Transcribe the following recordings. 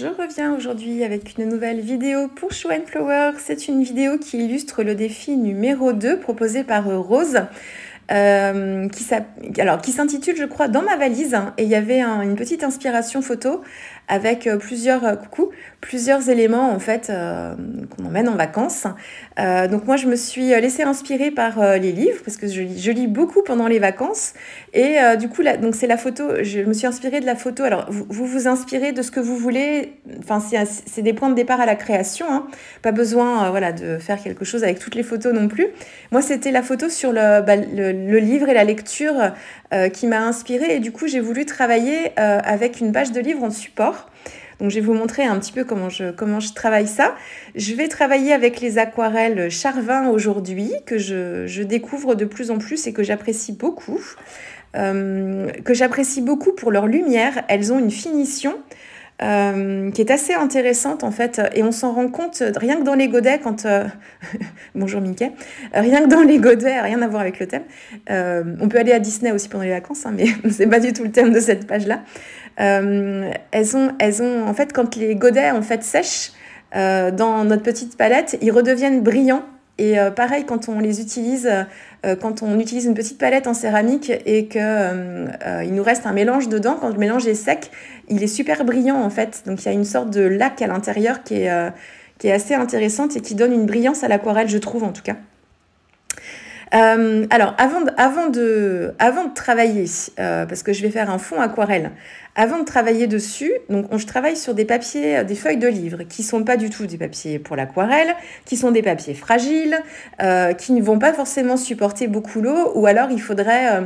je reviens aujourd'hui avec une nouvelle vidéo pour Show & Flower. C'est une vidéo qui illustre le défi numéro 2 proposé par Rose, qui s'intitule, je crois, Dans ma valise. Et il y avait une petite inspiration photo avec plusieurs éléments en fait qu'on emmène en vacances. Donc moi je me suis laissée inspirer par les livres parce que je lis beaucoup pendant les vacances et du coup là, donc c'est la photo, je me suis inspirée de la photo. Alors vous inspirez de ce que vous voulez, enfin c'est des points de départ à la création, hein. Pas besoin voilà, de faire quelque chose avec toutes les photos non plus. Moi c'était la photo sur le livre et la lecture qui m'a inspirée et du coup j'ai voulu travailler avec une page de livre en support. Donc je vais vous montrer un petit peu comment je travaille ça. Je vais travailler avec les aquarelles Charvin aujourd'hui, que je découvre de plus en plus et que j'apprécie beaucoup. Pour leur lumière. Elles ont une finition qui est assez intéressante en fait, et on s'en rend compte rien que dans les godets quand bonjour Mickey, rien que dans les godets, rien à voir avec le thème. On peut aller à Disney aussi pendant les vacances, hein, mais c'est pas du tout le thème de cette page là. Elles ont en fait, quand les godets en fait sèchent dans notre petite palette, ils redeviennent brillants. Et pareil, quand on les utilise, quand on utilise une petite palette en céramique et qu'il nous reste un mélange dedans, quand le mélange est sec, il est super brillant en fait. Donc il y a une sorte de lac à l'intérieur qui est assez intéressante et qui donne une brillance à l'aquarelle, je trouve en tout cas. Alors avant de travailler, parce que je vais faire un fond aquarelle, avant de travailler dessus, donc je travaille sur des papiers, des feuilles de livres qui sont pas du tout des papiers pour l'aquarelle, qui sont des papiers fragiles, qui ne vont pas forcément supporter beaucoup l'eau, ou alors il faudrait,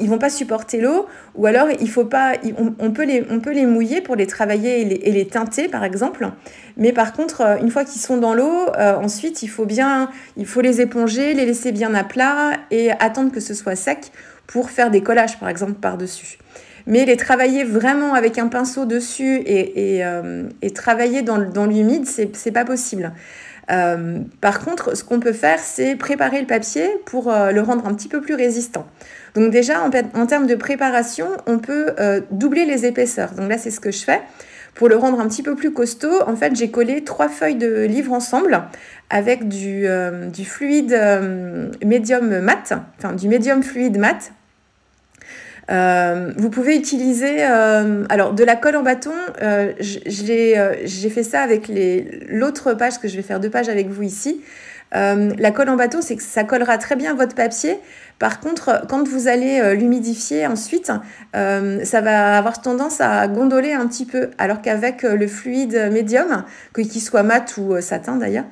ils vont pas supporter l'eau, ou alors il faut pas, on peut les mouiller pour les travailler et les teinter par exemple, mais par contre une fois qu'ils sont dans l'eau, ensuite il faut les éponger, les laisser bien à plat et attendre que ce soit sec pour faire des collages par exemple par-dessus. Mais les travailler vraiment avec un pinceau dessus et travailler dans l'humide, c'est pas possible. Par contre, ce qu'on peut faire, c'est préparer le papier pour le rendre un petit peu plus résistant. Donc déjà, en termes de préparation, on peut doubler les épaisseurs. Donc là, c'est ce que je fais. Pour le rendre un petit peu plus costaud, en fait, j'ai collé 3 feuilles de livre ensemble avec du fluide médium mat, enfin du médium fluide mat. Vous pouvez utiliser alors de la colle en bâton. J'ai fait ça avec l'autre page, parce que je vais faire 2 pages avec vous ici. La colle en bâton, c'est que ça collera très bien votre papier. Par contre, quand vous allez l'humidifier ensuite, ça va avoir tendance à gondoler un petit peu, alors qu'avec le fluide médium, qu'il soit mat ou satin d'ailleurs,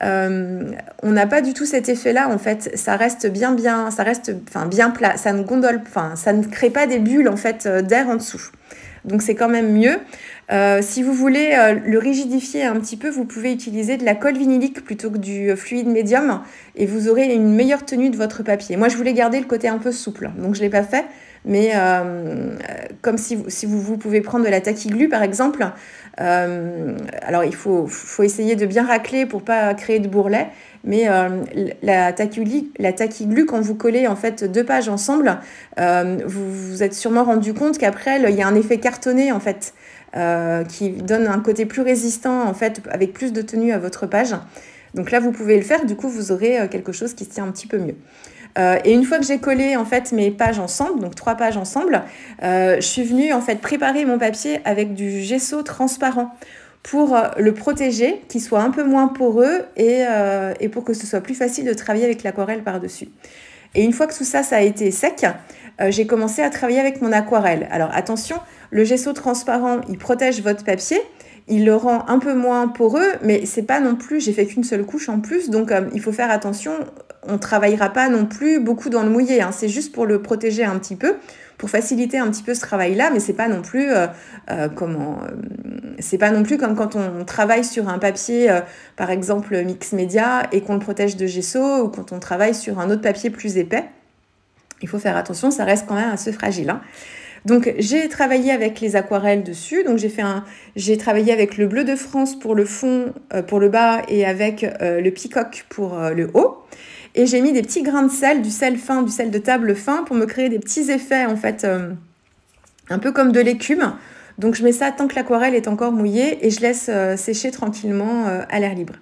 on n'a pas du tout cet effet-là en fait. Ça reste bien plat. Ça ne gondole, ça ne crée pas des bulles en fait d'air en dessous. Donc c'est quand même mieux. Si vous voulez le rigidifier un petit peu, vous pouvez utiliser de la colle vinylique plutôt que du fluide médium et vous aurez une meilleure tenue de votre papier. Moi, je voulais garder le côté un peu souple, donc je ne l'ai pas fait. Mais comme si vous pouvez prendre de la tacky-glue par exemple, alors il faut essayer de bien racler pour pas créer de bourrelet, mais la tacky-glue, quand vous collez en fait 2 pages ensemble, vous vous êtes sûrement rendu compte qu'après il y a un effet cartonné en fait, qui donne un côté plus résistant en fait, avec plus de tenue à votre page. Donc là vous pouvez le faire, du coup vous aurez quelque chose qui se tient un petit peu mieux. Et une fois que j'ai collé en fait mes pages ensemble, donc 3 pages ensemble, je suis venue en fait préparer mon papier avec du gesso transparent pour le protéger, qu'il soit un peu moins poreux et pour que ce soit plus facile de travailler avec l'aquarelle par-dessus. Et une fois que tout ça a été sec, j'ai commencé à travailler avec mon aquarelle. Alors attention, le gesso transparent, il protège votre papier, il le rend un peu moins poreux, mais c'est pas non plus, j'ai fait qu'une seule couche en plus, donc il faut faire attention, on travaillera pas non plus beaucoup dans le mouillé, hein, c'est juste pour le protéger un petit peu, pour faciliter un petit peu ce travail-là, mais c'est pas non plus c'est pas non plus comme quand on travaille sur un papier, par exemple mix média, et qu'on le protège de gesso, ou quand on travaille sur un autre papier plus épais. Il faut faire attention, ça reste quand même assez fragile, hein. Donc j'ai travaillé avec les aquarelles dessus, donc j'ai travaillé avec le bleu de France pour le fond, pour le bas, et avec le peacock pour le haut. Et j'ai mis des petits grains de sel, du sel fin, du sel de table fin, pour me créer des petits effets en fait, un peu comme de l'écume. Donc je mets ça tant que l'aquarelle est encore mouillée et je laisse sécher tranquillement à l'air libre.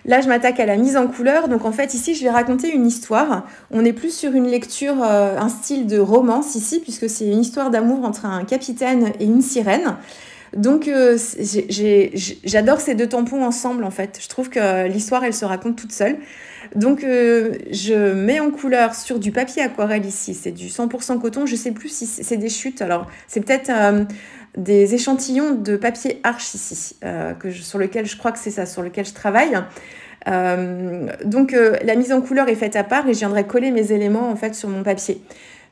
Là, je m'attaque à la mise en couleur. Donc, en fait, ici, je vais raconter une histoire. On est plus sur une lecture, un style de romance ici, puisque c'est une histoire d'amour entre un capitaine et une sirène. Donc, j'adore ces deux tampons ensemble, en fait. Je trouve que l'histoire, elle se raconte toute seule. Donc, je mets en couleur sur du papier aquarelle ici. C'est du 100% coton. Je sais plus si c'est des chutes. Alors, c'est peut-être des échantillons de papier Arche ici, sur lequel je crois que c'est ça, sur lequel je travaille. Donc, la mise en couleur est faite à part et je viendrai coller mes éléments, en fait, sur mon papier.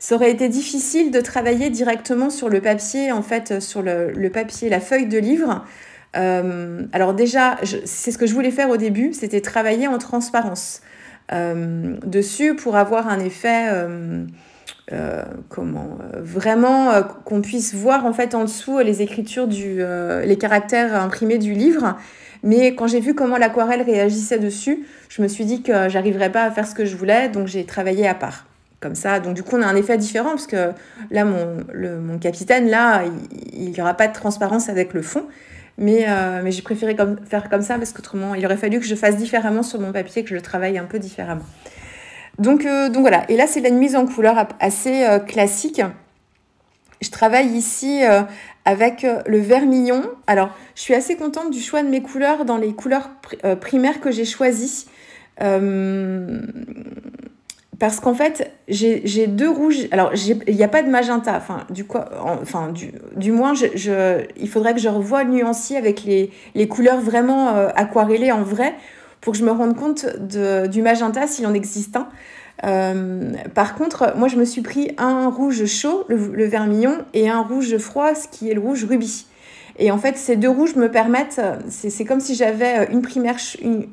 Ça aurait été difficile de travailler directement sur le papier, en fait, sur le papier, la feuille de livre. Alors déjà, c'est ce que je voulais faire au début, c'était travailler en transparence dessus pour avoir un effet, vraiment qu'on puisse voir en fait en dessous les écritures les caractères imprimés du livre. Mais quand j'ai vu comment l'aquarelle réagissait dessus, je me suis dit que j'arriverais pas à faire ce que je voulais, donc j'ai travaillé à part. Comme ça, donc du coup on a un effet différent parce que là mon capitaine là il n'y aura pas de transparence avec le fond, mais j'ai préféré faire comme ça parce qu'autrement il aurait fallu que je fasse différemment sur mon papier, que je le travaille un peu différemment. Donc voilà, et là c'est la mise en couleur assez classique. Je travaille ici avec le vermillon. Alors je suis assez contente du choix de mes couleurs dans les couleurs primaires que j'ai choisies. Parce qu'en fait, j'ai deux rouges. Alors, il n'y a pas de magenta. Du moins, il faudrait que je revoie le nuancier avec les couleurs vraiment aquarellées en vrai pour que je me rende compte du magenta s'il en existe un. Par contre, moi, je me suis pris un rouge chaud, le vermillon, et un rouge froid, ce qui est le rouge rubis. Et en fait, ces deux rouges me permettent, c'est comme si j'avais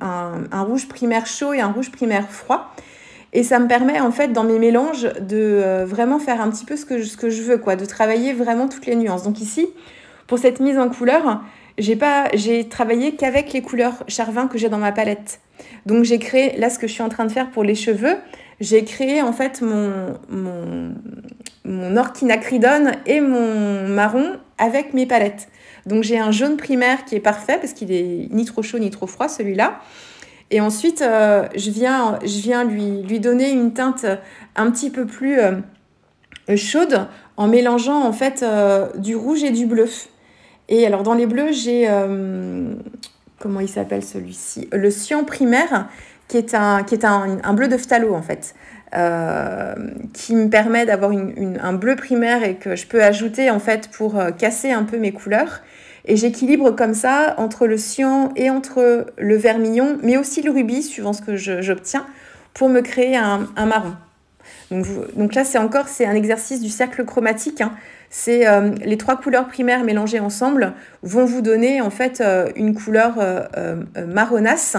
un rouge primaire chaud et un rouge primaire froid. Et ça me permet, en fait, dans mes mélanges, de vraiment faire un petit peu ce que je veux, quoi, de travailler vraiment toutes les nuances. Donc ici, pour cette mise en couleur, j'ai travaillé qu'avec les couleurs Charvin que j'ai dans ma palette. Donc j'ai créé, là, ce que je suis en train de faire pour les cheveux, j'ai créé, en fait, mon orchinacridone et mon marron avec mes palettes. Donc j'ai un jaune primaire qui est parfait, parce qu'il est ni trop chaud ni trop froid, celui-là. Et ensuite, je viens lui donner une teinte un petit peu plus chaude en mélangeant en fait du rouge et du bleu. Et alors dans les bleus, j'ai comment il s'appelle celui-ci? Le cyan primaire, qui est un bleu de phthalo en fait, qui me permet d'avoir un bleu primaire et que je peux ajouter en fait pour casser un peu mes couleurs. Et j'équilibre comme ça entre le cyan et entre le vermillon, mais aussi le rubis, suivant ce que j'obtiens, pour me créer un marron. Donc là, c'est un exercice du cercle chromatique. Hein. C'est les trois couleurs primaires mélangées ensemble vont vous donner en fait une couleur marronasse.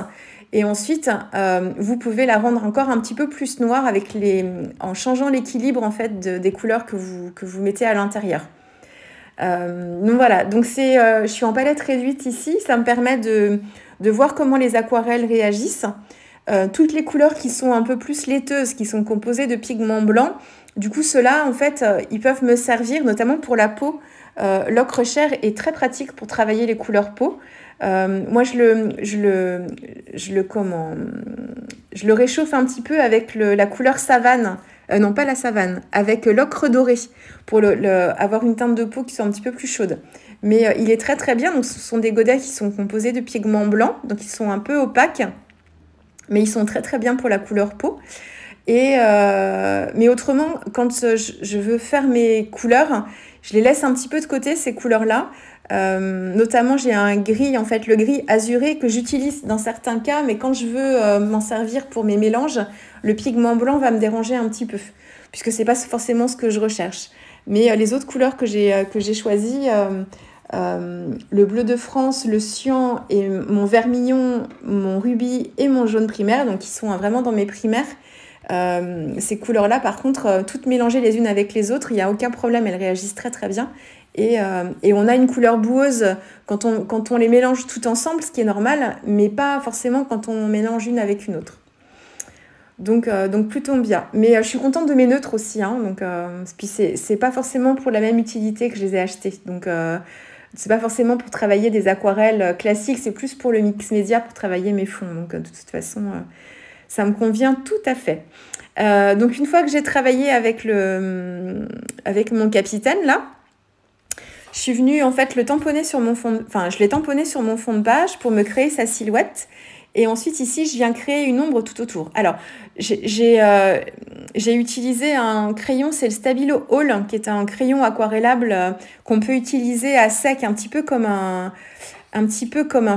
Et ensuite, vous pouvez la rendre encore un petit peu plus noire en changeant l'équilibre en fait des couleurs que vous mettez à l'intérieur. Donc voilà, donc je suis en palette réduite ici, ça me permet de voir comment les aquarelles réagissent. Toutes les couleurs qui sont un peu plus laiteuses, qui sont composées de pigments blancs, du coup ceux-là en fait ils peuvent me servir notamment pour la peau. L'ocre chair est très pratique pour travailler les couleurs peau. Moi je le réchauffe un petit peu avec la couleur savane. Non, pas la savane, avec l'ocre doré pour avoir une teinte de peau qui soit un petit peu plus chaude. Mais il est très très bien. Donc, ce sont des godets qui sont composés de pigments blancs, donc ils sont un peu opaques, mais ils sont très très bien pour la couleur peau. Mais autrement, quand je veux faire mes couleurs, je les laisse un petit peu de côté, ces couleurs-là. Notamment, j'ai un gris, en fait, le gris azuré que j'utilise dans certains cas, mais quand je veux m'en servir pour mes mélanges, le pigment blanc va me déranger un petit peu, puisque c'est pas forcément ce que je recherche. Mais les autres couleurs que j'ai choisies, le bleu de France, le cyan et mon vermillon, mon rubis et mon jaune primaire, donc qui sont vraiment dans mes primaires. Ces couleurs-là, par contre, toutes mélangées les unes avec les autres, il n'y a aucun problème, elles réagissent très très bien. Et on a une couleur boueuse quand on les mélange toutes ensemble, ce qui est normal, mais pas forcément quand on mélange une avec une autre. Donc plutôt bien. Mais je suis contente de mes neutres aussi. Hein, donc, puis c'est pas forcément pour la même utilité que je les ai achetés. Donc, c'est pas forcément pour travailler des aquarelles classiques. C'est plus pour le mix média, pour travailler mes fonds. Donc, de toute façon, ça me convient tout à fait. Donc, une fois que j'ai travaillé avec mon capitaine, là, je suis venue en fait le tamponner sur mon fond je l'ai tamponné sur mon fond de page pour me créer sa silhouette. Et ensuite, ici, je viens créer une ombre tout autour. Alors, j'ai utilisé un crayon, c'est le Stabilo All, qui est un crayon aquarellable qu'on peut utiliser à sec, un petit peu comme un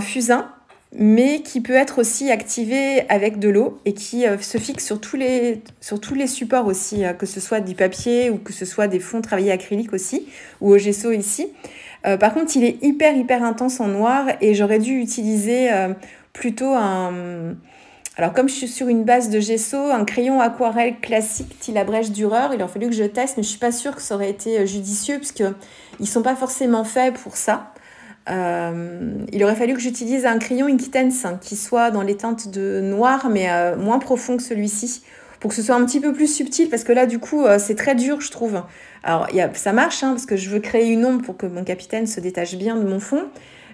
fusain, mais qui peut être aussi activé avec de l'eau et qui se fixe sur tous les supports aussi, que ce soit du papier ou que ce soit des fonds travaillés acrylique aussi, ou au gesso ici. Par contre, il est hyper intense en noir et j'aurais dû utiliser plutôt alors comme je suis sur une base de gesso, un crayon aquarelle classique style Brèche Dürer, il a fallu que je teste, mais je suis pas sûre que ça aurait été judicieux parce que ils sont pas forcément faits pour ça. Il aurait fallu que j'utilise un crayon Inktense qui soit dans les teintes de noir, mais moins profond que celui-ci, pour que ce soit un petit peu plus subtil, parce que là, du coup, c'est très dur, je trouve. Alors, ça marche, hein, parce que je veux créer une ombre pour que mon capitaine se détache bien de mon fond,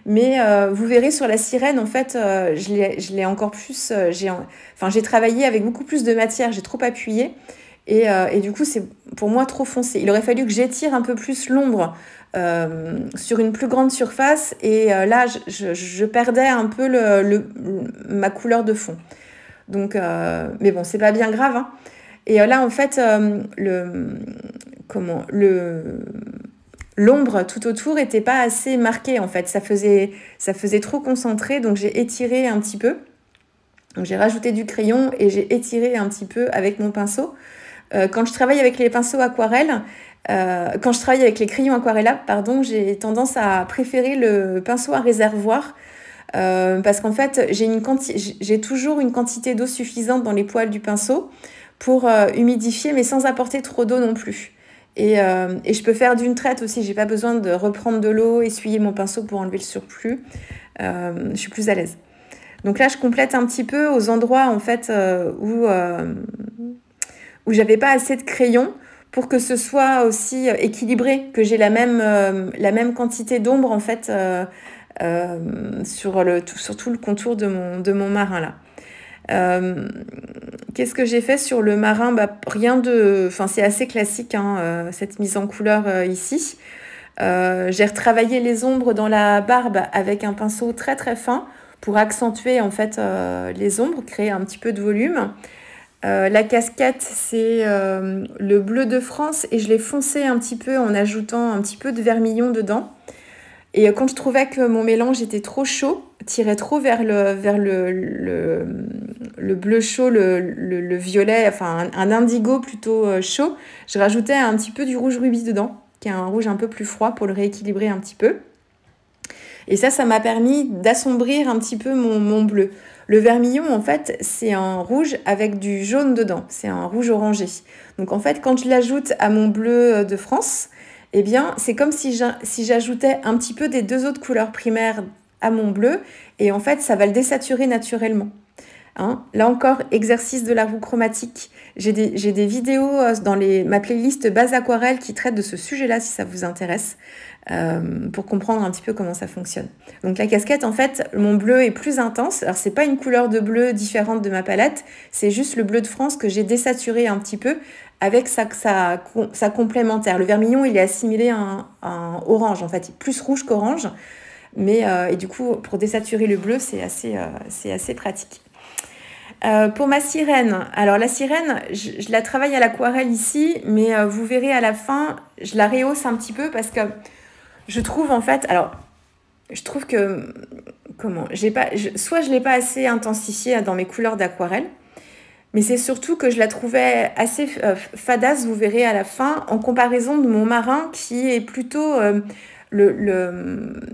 mais vous verrez sur la sirène, en fait, je l'ai encore plus... j'ai travaillé avec beaucoup plus de matière, j'ai trop appuyé, et du coup, c'est pour moi trop foncé. Il aurait fallu que j'étire un peu plus l'ombre sur une plus grande surface, et là, je perdais un peu ma couleur de fond. Donc, mais bon, c'est pas bien grave, hein. Et là, en fait, l'ombre tout autour était pas assez marquée, en fait. Ça faisait trop concentré, donc j'ai étiré un petit peu. Donc, j'ai rajouté du crayon et j'ai étiré un petit peu avec mon pinceau. Quand je travaille avec les pinceaux aquarelles, quand je travaille avec les crayons aquarellables, pardon, j'ai tendance à préférer le pinceau à réservoir. Parce qu'en fait, j'ai toujours une quantité d'eau suffisante dans les poils du pinceau pour humidifier, mais sans apporter trop d'eau non plus. Et je peux faire d'une traite aussi, j'ai pas besoin de reprendre de l'eau, essuyer mon pinceau pour enlever le surplus. Je suis plus à l'aise. Donc là, je complète un petit peu aux endroits en fait où j'avais pas assez de crayon pour que ce soit aussi équilibré, que j'ai la même quantité d'ombre en fait sur tout le contour de mon marin là. Qu'est-ce que j'ai fait sur le marin? Rien de... Enfin, c'est assez classique, hein, cette mise en couleur ici. J'ai retravaillé les ombres dans la barbe avec un pinceau très très fin pour accentuer en fait les ombres, créer un petit peu de volume. La casquette, c'est le bleu de France et je l'ai foncé un petit peu en ajoutant un petit peu de vermillon dedans. Et quand je trouvais que mon mélange était trop chaud, tirait trop vers le bleu chaud, le violet, enfin un indigo plutôt chaud, je rajoutais un petit peu du rouge rubis dedans, qui est un rouge un peu plus froid pour le rééquilibrer un petit peu. Et ça m'a permis d'assombrir un petit peu mon bleu. Le vermillon, en fait, c'est un rouge avec du jaune dedans. C'est un rouge orangé. Donc, en fait, quand je l'ajoute à mon bleu de France, eh bien, c'est comme si j'ajoutais un petit peu des deux autres couleurs primaires à mon bleu. Et en fait, ça va le désaturer naturellement. Hein, là encore, exercice de la roue chromatique. J'ai des vidéos dans ma playlist base aquarelle qui traitent de ce sujet-là, si ça vous intéresse, pour comprendre un petit peu comment ça fonctionne. Donc la casquette, en fait, mon bleu est plus intense. Alors, c'est pas une couleur de bleu différente de ma palette, c'est juste le bleu de France que j'ai désaturé un petit peu avec sa complémentaire. Le vermillon, il est assimilé à un orange, en fait, il est plus rouge qu'orange. Et du coup, pour désaturer le bleu, c'est assez pratique. Pour ma sirène, alors la sirène, je la travaille à l'aquarelle ici, mais vous verrez à la fin, je la rehausse un petit peu parce que je trouve en fait, que, soit je l'ai pas assez intensifiée dans mes couleurs d'aquarelle, mais c'est surtout que je la trouvais assez fadasse, vous verrez à la fin, en comparaison de mon marin qui est plutôt...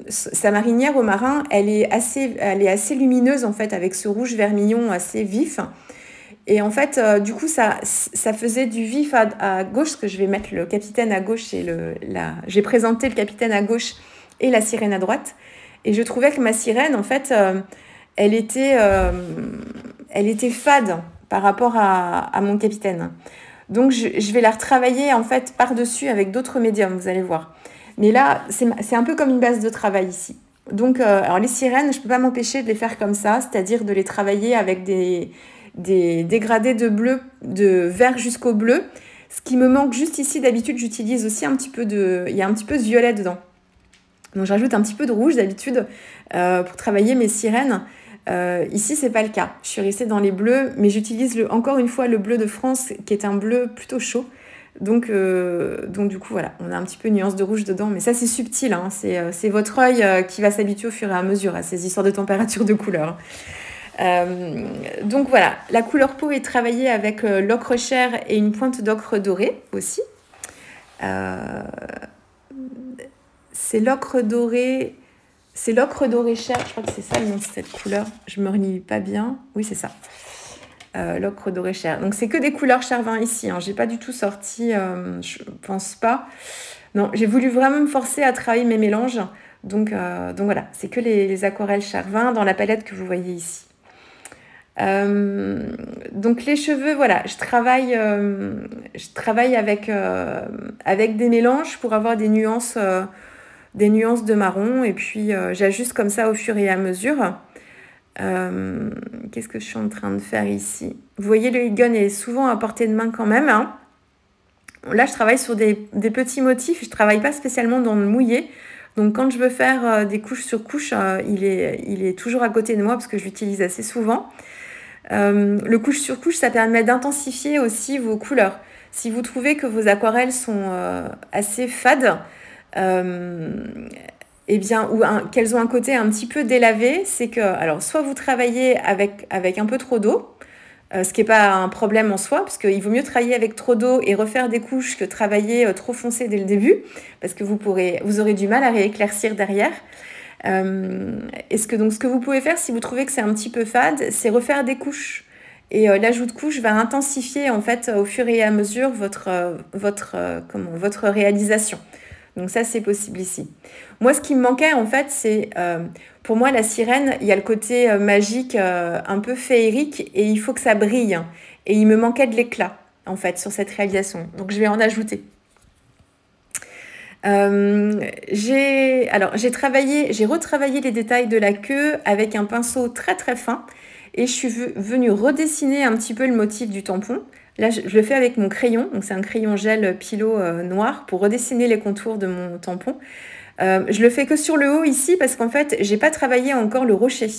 sa marinière au marin, elle est assez lumineuse en fait, avec ce rouge vermillon assez vif. Et en fait, du coup, ça faisait du vif à gauche, parce que je vais mettre le capitaine à gauche et j'ai présenté le capitaine à gauche et la sirène à droite. Et je trouvais que ma sirène, en fait, elle était fade par rapport à mon capitaine. Donc, je vais la retravailler en fait par-dessus avec d'autres médiums, vous allez voir. Mais là, c'est un peu comme une base de travail ici. Donc, alors les sirènes, je ne peux pas m'empêcher de les faire comme ça, c'est-à-dire de les travailler avec des dégradés de bleu, de vert jusqu'au bleu. Ce qui me manque juste ici, d'habitude, j'utilise aussi un petit peu il y a un petit peu de violet dedans. Donc, je rajoute un petit peu de rouge d'habitude pour travailler mes sirènes. Ici, c'est pas le cas. Je suis restée dans les bleus, mais j'utilise encore une fois le bleu de France, qui est un bleu plutôt chaud. Donc du coup, voilà, on a un petit peu une nuance de rouge dedans, mais ça, c'est subtil. Hein. C'est votre œil qui va s'habituer au fur et à mesure à ces histoires de température, de couleur. Donc voilà, la couleur peau est travaillée avec l'ocre chair et une pointe d'ocre doré aussi. C'est l'ocre doré. C'est l'ocre doré chair, je crois que c'est ça le nom de cette couleur. Je me relis pas bien. Oui, c'est ça. L'ocre doré chair. Donc, c'est que des couleurs Charvin ici. Hein. J'ai pas du tout sorti, je pense pas. Non, j'ai voulu vraiment me forcer à travailler mes mélanges. Donc voilà, c'est que les aquarelles Charvin dans la palette que vous voyez ici. Donc les cheveux, voilà, je travaille avec des mélanges pour avoir des nuances de marron, et puis j'ajuste comme ça au fur et à mesure. Qu'est-ce que je suis en train de faire ici? Vous voyez, le heat gun est souvent à portée de main quand même. Hein. Là, je travaille sur des petits motifs. Je travaille pas spécialement dans le mouillé. Donc, quand je veux faire des couches sur couches, il est toujours à côté de moi parce que je l'utilise assez souvent. Le couche sur couche, ça permet d'intensifier aussi vos couleurs. Si vous trouvez que vos aquarelles sont assez fades, eh bien, ou qu'elles ont un côté un petit peu délavé, c'est que, alors, soit vous travaillez avec un peu trop d'eau, ce qui n'est pas un problème en soi, parce qu'il vaut mieux travailler avec trop d'eau et refaire des couches que travailler trop foncé dès le début, parce que vous aurez du mal à rééclaircir derrière. Ce que vous pouvez faire, si vous trouvez que c'est un petit peu fade, c'est refaire des couches. Et l'ajout de couches va intensifier, en fait, au fur et à mesure votre réalisation. Donc ça, c'est possible ici. Moi, ce qui me manquait, en fait, c'est... pour moi, la sirène, il y a le côté magique, un peu féerique, et il faut que ça brille. Et il me manquait de l'éclat, en fait, sur cette réalisation. Donc, je vais en ajouter. J'ai retravaillé les détails de la queue avec un pinceau très, très fin. Et je suis venue redessiner un petit peu le motif du tampon. Là, je le fais avec mon crayon. Donc, c'est un crayon gel Pilot noir pour redessiner les contours de mon tampon. Je le fais que sur le haut ici parce qu'en fait, j'ai pas travaillé encore le rocher.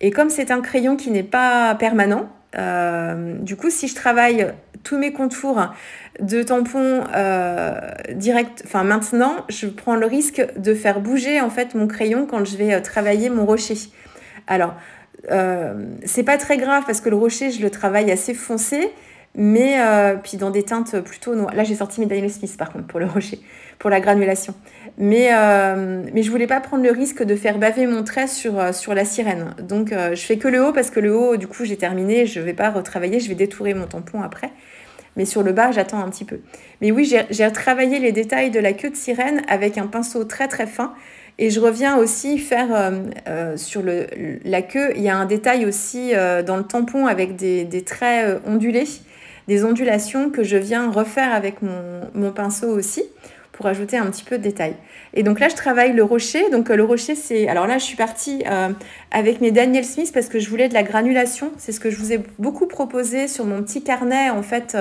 Et comme c'est un crayon qui n'est pas permanent, du coup, si je travaille tous mes contours de tampon direct, enfin maintenant, je prends le risque de faire bouger en fait mon crayon quand je vais travailler mon rocher. Alors, c'est pas très grave parce que le rocher, je le travaille assez foncé, mais puis dans des teintes plutôt noires. Là, j'ai sorti mes Daniel Smith par contre pour le rocher, pour la granulation. Mais je voulais pas prendre le risque de faire baver mon trait sur la sirène. Donc, je fais que le haut parce que le haut, du coup, j'ai terminé. Je vais pas retravailler, je vais détourer mon tampon après. Mais sur le bas, j'attends un petit peu. Mais oui, j'ai retravaillé les détails de la queue de sirène avec un pinceau très très fin. Et je reviens aussi faire sur la queue, il y a un détail aussi dans le tampon avec des traits ondulés, des ondulations que je viens refaire avec mon pinceau aussi pour ajouter un petit peu de détail. Et donc là, je travaille le rocher. Donc le rocher, c'est... Alors là, je suis partie avec mes Daniel Smith parce que je voulais de la granulation. C'est ce que je vous ai beaucoup proposé sur mon petit carnet, en fait,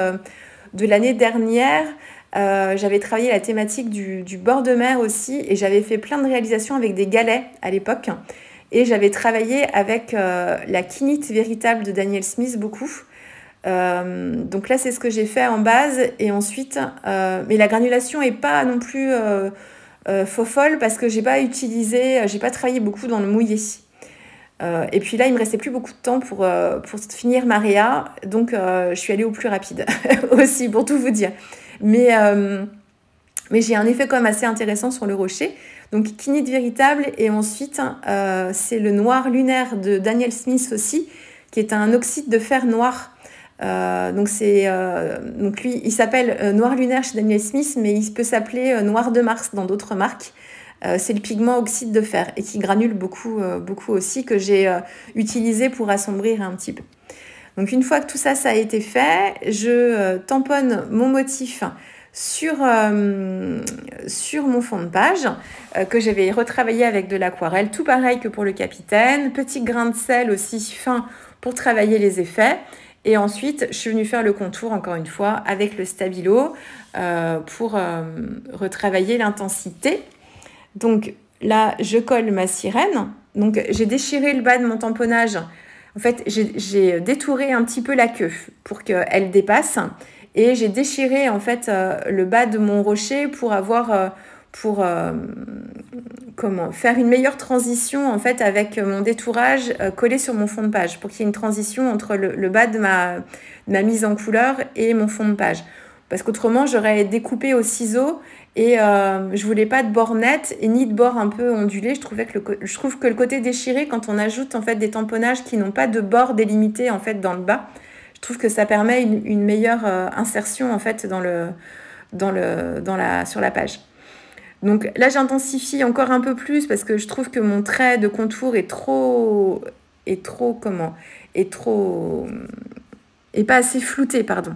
de l'année dernière. J'avais travaillé la thématique du bord de mer aussi et j'avais fait plein de réalisations avec des galets à l'époque et j'avais travaillé avec la quinite véritable de Daniel Smith beaucoup. Donc là c'est ce que j'ai fait en base et ensuite mais la granulation est pas non plus faux folle parce que j'ai pas travaillé beaucoup dans le mouillé. Et puis là, il me restait plus beaucoup de temps pour finir ma réa, donc je suis allée au plus rapide aussi, pour tout vous dire. Mais j'ai un effet quand même assez intéressant sur le rocher. Donc, quinite véritable, et ensuite, c'est le noir lunaire de Daniel Smith aussi, qui est un oxyde de fer noir. Donc lui, il s'appelle noir lunaire chez Daniel Smith, mais il peut s'appeler noir de Mars dans d'autres marques. C'est le pigment oxyde de fer et qui granule beaucoup aussi, que j'ai utilisé pour assombrir un petit peu. Donc une fois que tout ça, ça a été fait, je tamponne mon motif sur mon fond de page que j'avais retravaillé avec de l'aquarelle, tout pareil que pour le capitaine, petit grain de sel aussi fin pour travailler les effets. Et ensuite, je suis venue faire le contour, encore une fois, avec le stabilo pour retravailler l'intensité. Donc là, je colle ma sirène. Donc j'ai déchiré le bas de mon tamponnage. En fait, j'ai détouré un petit peu la queue pour qu'elle dépasse. Et j'ai déchiré en fait le bas de mon rocher pour avoir... faire une meilleure transition en fait avec mon détourage collé sur mon fond de page pour qu'il y ait une transition entre le bas de ma mise en couleur et mon fond de page, parce qu'autrement j'aurais découpé au ciseau et je voulais pas de bord net et ni de bord un peu ondulé. Je trouve que le côté déchiré, quand on ajoute en fait des tamponnages qui n'ont pas de bord délimité en fait dans le bas, je trouve que ça permet une meilleure insertion en fait sur la page. Donc là, j'intensifie encore un peu plus parce que je trouve que mon trait de contour est pas assez flouté, pardon,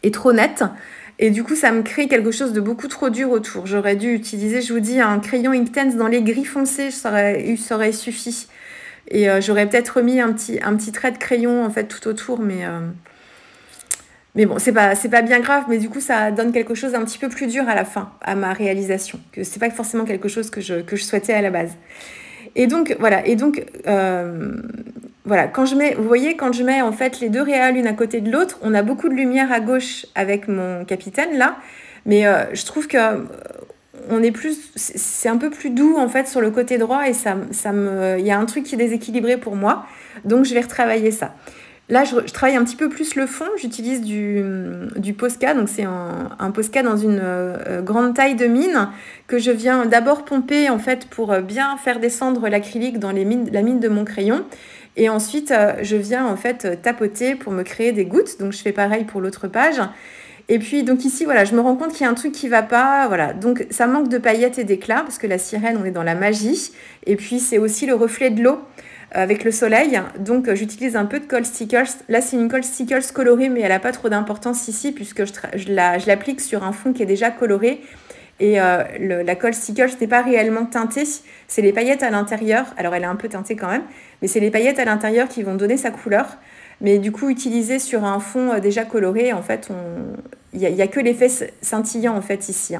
est trop net. Et du coup, ça me crée quelque chose de beaucoup trop dur autour. J'aurais dû utiliser, je vous dis, un crayon Inktense dans les gris foncés, ça aurait suffi. Et j'aurais peut-être remis un petit trait de crayon en fait tout autour, mais bon, c'est pas bien grave, mais du coup, ça donne quelque chose d'un petit peu plus dur à la fin, à ma réalisation. Que c'est pas forcément quelque chose que je souhaitais à la base. Et donc, voilà. Voilà. Vous voyez, quand je mets en fait les deux réals l'une à côté de l'autre, on a beaucoup de lumière à gauche avec mon capitaine là, mais je trouve que c'est un peu plus doux en fait sur le côté droit et il y a un truc qui est déséquilibré pour moi, donc je vais retravailler ça. Là, je travaille un petit peu plus le fond. J'utilise du Posca. Donc, c'est un Posca dans une grande taille de mine que je viens d'abord pomper en fait pour bien faire descendre l'acrylique dans la mine de mon crayon. Et ensuite, je viens en fait tapoter pour me créer des gouttes. Donc, je fais pareil pour l'autre page. Et puis, donc ici, voilà, je me rends compte qu'il y a un truc qui ne va pas. Voilà. Donc, ça manque de paillettes et d'éclats parce que la sirène, on est dans la magie. Et puis, c'est aussi le reflet de l'eau avec le soleil. Donc j'utilise un peu de cold stickers. Là c'est une cold stickers colorée, mais elle n'a pas trop d'importance ici puisque je l'applique sur un fond qui est déjà coloré. Et la cold stickers n'est pas réellement teintée, c'est les paillettes à l'intérieur. Alors elle est un peu teintée quand même, mais c'est les paillettes à l'intérieur qui vont donner sa couleur. Mais du coup utilisé sur un fond déjà coloré, en fait il y a que l'effet scintillant en fait ici.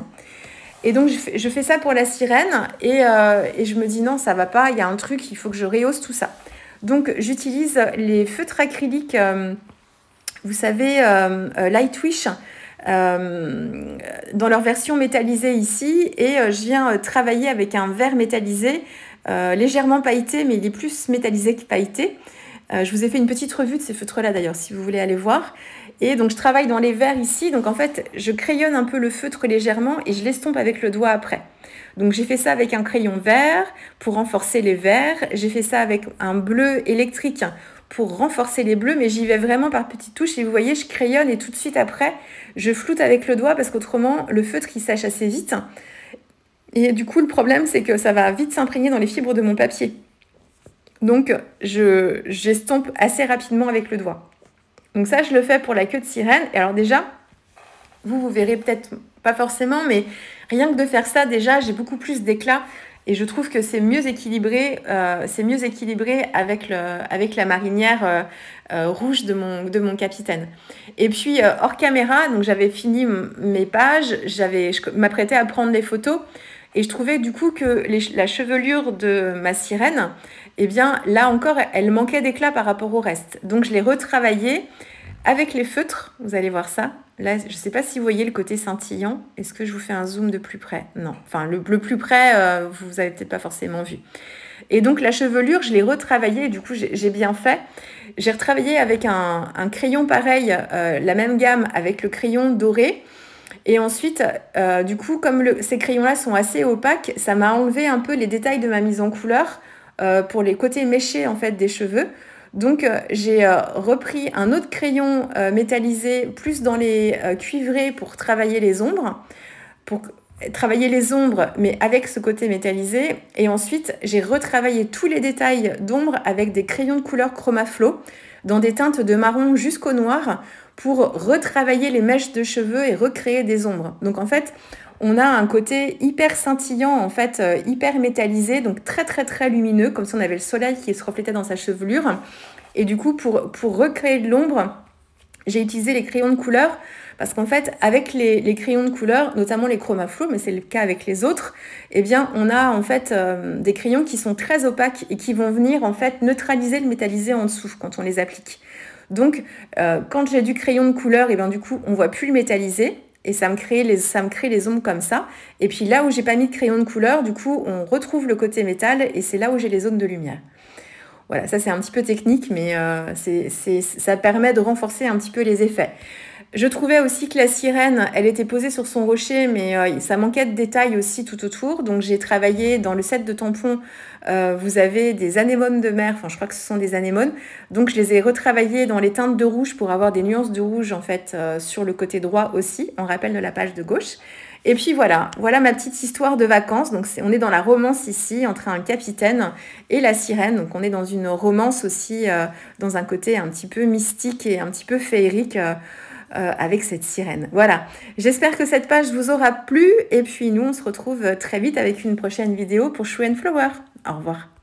Et donc, je fais ça pour la sirène et je me dis non, ça va pas, il y a un truc, il faut que je rehausse tout ça. Donc, j'utilise les feutres acryliques, vous savez, Lightwish, dans leur version métallisée ici. Et je viens travailler avec un verre métallisé, légèrement pailleté, mais il est plus métallisé que pailleté. Je vous ai fait une petite revue de ces feutres-là d'ailleurs, si vous voulez aller voir. Et donc, je travaille dans les verres ici. Donc, en fait, je crayonne un peu le feutre légèrement et je l'estompe avec le doigt après. Donc, j'ai fait ça avec un crayon vert pour renforcer les verts. J'ai fait ça avec un bleu électrique pour renforcer les bleus, mais j'y vais vraiment par petites touches. Et vous voyez, je crayonne et tout de suite après, je floute avec le doigt parce qu'autrement, le feutre, il sèche assez vite. Et du coup, le problème, c'est que ça va vite s'imprégner dans les fibres de mon papier. Donc, j'estompe assez rapidement avec le doigt. Donc ça, je le fais pour la queue de sirène. Et alors déjà, vous verrez peut-être pas forcément, mais rien que de faire ça, déjà, j'ai beaucoup plus d'éclat. Et je trouve que c'est mieux équilibré avec la marinière rouge de mon capitaine. Et puis, hors caméra, donc j'avais fini mes pages, je m'apprêtais à prendre les photos. Et je trouvais du coup que la chevelure de ma sirène, eh bien là encore, elle manquait d'éclat par rapport au reste. Donc je l'ai retravaillée avec les feutres. Vous allez voir ça. Là, je ne sais pas si vous voyez le côté scintillant. Est-ce que je vous fais un zoom de plus près? Non. Enfin, le plus près, vous n'avez peut-être pas forcément vu. Et donc la chevelure, je l'ai retravaillée. Du coup, j'ai bien fait. J'ai retravaillé avec un crayon pareil, la même gamme, avec le crayon doré. Et ensuite, du coup, comme ces crayons-là sont assez opaques, ça m'a enlevé un peu les détails de ma mise en couleur pour les côtés méchés en fait des cheveux. Donc, j'ai repris un autre crayon métallisé, plus dans les cuivrés pour travailler les ombres, mais avec ce côté métallisé. Et ensuite, j'ai retravaillé tous les détails d'ombre avec des crayons de couleur Chromaflow. dans des teintes de marron jusqu'au noir pour retravailler les mèches de cheveux et recréer des ombres. Donc en fait, on a un côté hyper scintillant, en fait, hyper métallisé, donc très très très lumineux, comme si on avait le soleil qui se reflétait dans sa chevelure. Et du coup, pour recréer de l'ombre, j'ai utilisé les crayons de couleur parce qu'en fait, avec les crayons de couleur, notamment les ChromaFlow, mais c'est le cas avec les autres, eh bien, on a en fait des crayons qui sont très opaques et qui vont venir en fait neutraliser le métallisé en dessous quand on les applique. Donc, quand j'ai du crayon de couleur, et bien du coup, on voit plus le métallisé et ça me crée les ombres comme ça. Et puis là où j'ai pas mis de crayon de couleur, du coup, on retrouve le côté métal et c'est là où j'ai les zones de lumière. Voilà, ça c'est un petit peu technique, mais ça permet de renforcer un petit peu les effets. Je trouvais aussi que la sirène, elle était posée sur son rocher, mais ça manquait de détails aussi tout autour. Donc j'ai travaillé dans le set de tampons, vous avez des anémones de mer, enfin je crois que ce sont des anémones. Donc je les ai retravaillés dans les teintes de rouge pour avoir des nuances de rouge en fait sur le côté droit aussi, en rappel de la page de gauche. Et puis voilà ma petite histoire de vacances. Donc on est dans la romance ici, entre un capitaine et la sirène. Donc on est dans une romance aussi, dans un côté un petit peu mystique et un petit peu féerique avec cette sirène. Voilà, j'espère que cette page vous aura plu. Et puis nous, on se retrouve très vite avec une prochaine vidéo pour Shoe & Flower. Au revoir.